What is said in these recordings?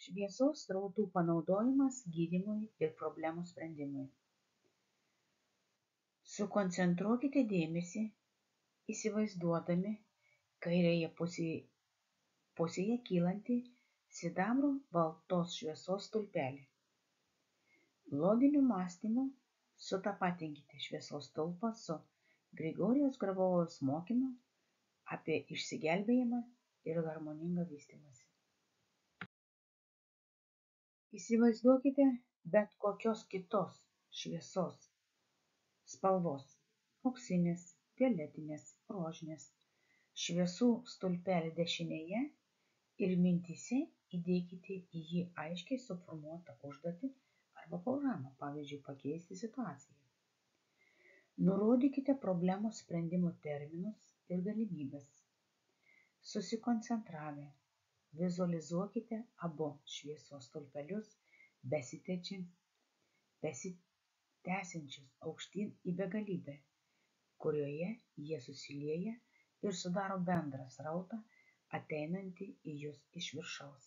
Šviesos srautų panaudojimas gydymui ir problemų sprendimui. Sukoncentruokite dėmesį, įsivaizduodami kairėje pusėje kylantį sidabro baltos šviesos stulpelį. Loginiu mąstymu sutapatinkite šviesos stulpą su Grigorijaus Grabovojaus mokymu apie išsigelbėjimą ir harmoningą vystymąsi. Įsivaizduokite bet kokios kitos šviesos spalvos – auksinės, violetinės, rožinės – šviesų stulpelį dešinėje ir mintyse įdėkite į jį aiškiai suformuotą užduotį arba programą, pavyzdžiui, pakeisti situaciją. Nurodykite problemos sprendimo terminus ir galimybes. Susikoncentravę, vizualizuokite abu šviesos stulpelius besitęsiančius aukštyn į begalybę, kurioje jie susilieja ir sudaro bendrą srautą ateinantį į jus iš viršaus.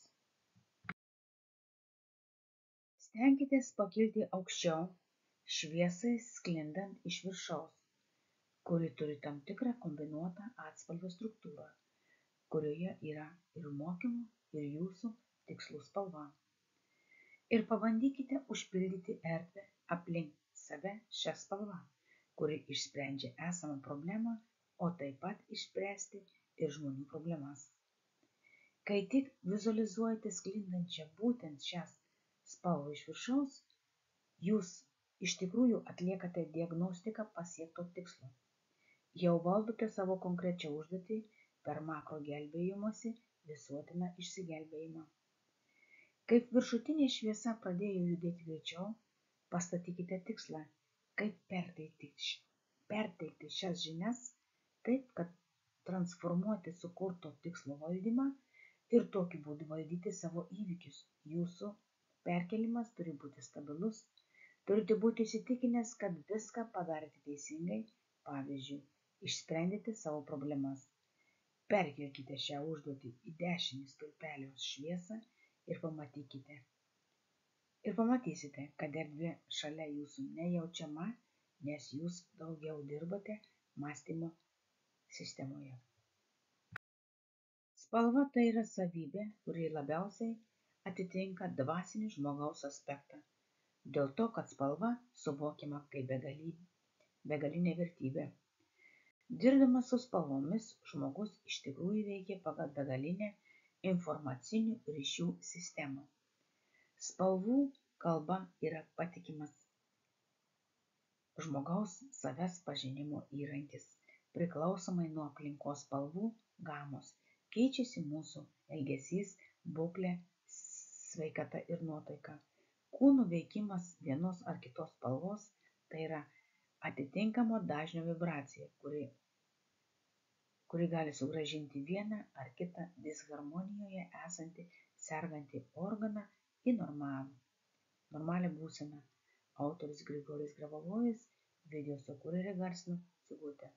Stenkitės pakilti aukščiau, šviesai sklindant iš viršaus, kuri turi tam tikrą kombinuotą atspalvio struktūrą, kurioje yra ir mokymų, ir jūsų tikslų spalva. Ir pabandykite užpildyti erdvę aplink save šią spalvą, kuri išsprendžia esamą problemą, o taip pat išspręsti ir žmonių problemas. Kai tik vizualizuojate sklindančią būtent šią spalvą iš viršaus, jūs iš tikrųjų atliekate diagnostiką pasiekto tikslo. Jau valdote savo konkrečią užduotį per makro gelbėjimosi visuotiną išsigelbėjimą. Kaip viršutinė šviesa pradėjo judėti greičiau, pastatykite tikslą, kaip perteikti šias žinias taip, kad transformuoti sukurto tikslo valdymą ir tokiu būdu valdyti savo įvykius. Jūsų perkelimas turi būti stabilus, turite būti įsitikinęs, kad viską padarėte teisingai, pavyzdžiui, išsprendėte savo problemas. Perkelkite šią užduotį į dešinį stulpelio šviesą ir pamatysite, kad erdvė šalia jūsų nejaučiama, nes jūs daugiau dirbate mąstymo sistemoje. Spalva tai yra savybė, kuri labiausiai atitinka dvasinį žmogaus aspektą, dėl to, kad spalva suvokiama kaip begalinė vertybė. Dirbdamas su spalvomis, žmogus iš tikrųjų veikia pagal begalinę informacinių ryšių sistemą. Spalvų kalba yra patikimas žmogaus savęs pažinimo įrankis. Priklausomai nuo aplinkos spalvų gamos keičiasi mūsų elgesys, būklė, sveikata ir nuotaika. Kūno veikimas vienos ar kitos spalvos tai yra atitinkamo dažnio vibracija, kuri gali sugrąžinti vieną ar kitą disharmonijoje esantį sergantį organą į normalią būseną. Autorius Grigorijus Gravovojus, video sukūrė ir įgarsino Sigutė.